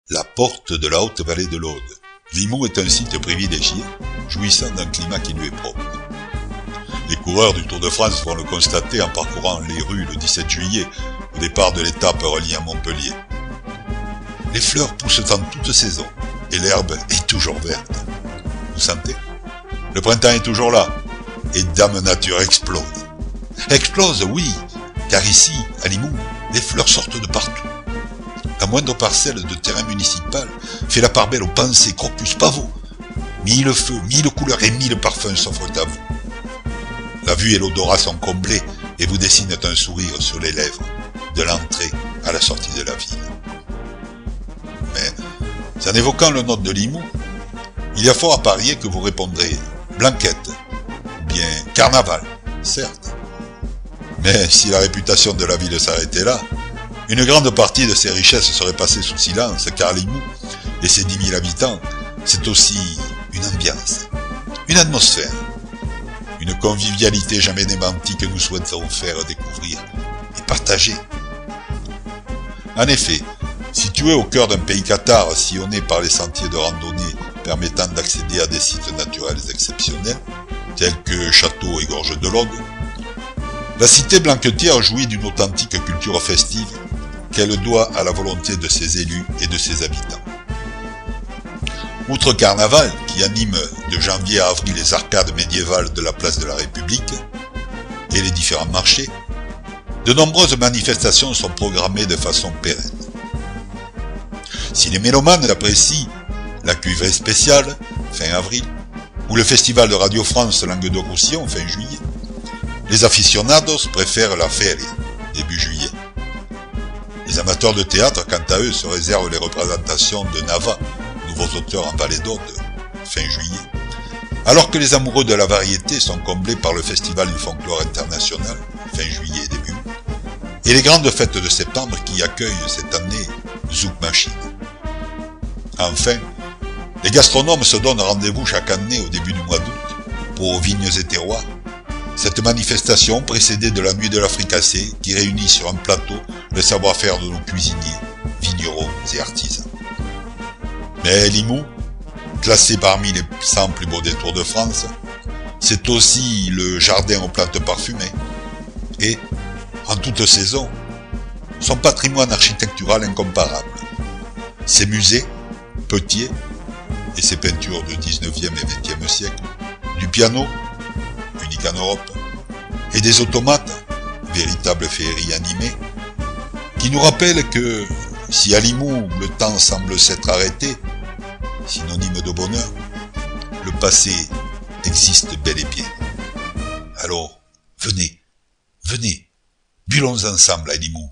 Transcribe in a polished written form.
la porte de la haute vallée de l'Aude. Limoux est un site privilégié, jouissant d'un climat qui lui est propre. Les coureurs du Tour de France vont le constater en parcourant les rues le 17 juillet, au départ de l'étape reliant Montpellier. Les fleurs poussent en toute saison, et l'herbe est toujours verte. Vous sentez? Le printemps est toujours là, et Dame Nature explose. Explose, oui, car ici, à Limoux, les fleurs sortent de partout. La moindre parcelle de terrain municipal fait la part belle aux pensées, crocus, pavots. 1000 feux, 1000 couleurs et 1000 parfums s'offrent à vous. La vue et l'odorat sont comblés et vous dessinent un sourire sur les lèvres, de l'entrée à la sortie de la ville. Mais, en évoquant le nord de Limoux, il y a fort à parier que vous répondrez Blanquette, ou bien Carnaval, certes. Mais si la réputation de la ville s'arrêtait là, une grande partie de ses richesses serait passée sous silence, car Limoux et ses 10 000 habitants, c'est aussi une ambiance, une atmosphère, une convivialité jamais démentie que nous souhaiterons faire découvrir et partager. En effet, situé au cœur d'un pays cathare sillonné par les sentiers de randonnée permettant d'accéder à des sites naturels exceptionnels, tels que châteaux et gorges de l'Aude, la cité blanquetière jouit d'une authentique culture festive qu'elle doit à la volonté de ses élus et de ses habitants. Outre Carnaval, qui anime de janvier à avril les arcades médiévales de la place de la République et les différents marchés, de nombreuses manifestations sont programmées de façon pérenne. Si les mélomanes apprécient la cuivrée spéciale, fin avril, ou le festival de Radio France Languedoc-Roussillon, fin juillet, les aficionados préfèrent la feria, début juillet. Les amateurs de théâtre, quant à eux, se réservent les représentations de Nava, nouveaux auteurs en Vallée d'Aude, fin juillet, alors que les amoureux de la variété sont comblés par le Festival du folklore international, fin juillet et début août, et les grandes fêtes de septembre qui accueillent cette année Zouk Machine. Enfin, les gastronomes se donnent rendez-vous chaque année au début du mois d'août pour Vignes et Terroirs, cette manifestation précédée de la nuit de la fricassée qui réunit sur un plateau le savoir-faire de nos cuisiniers, vignerons et artisans. Mais Limoux, classé parmi les 100 plus beaux détours de France, c'est aussi le jardin aux plantes parfumées et, en toute saison, son patrimoine architectural incomparable. Ses musées, Petier, et ses peintures du 19e et 20e siècle, du piano, unique en Europe, et des automates, véritables féeries animées, qui nous rappellent que, si à Limoux le temps semble s'être arrêté, synonyme de bonheur, le passé existe bel et bien. Alors, venez, buvons ensemble à Limoux.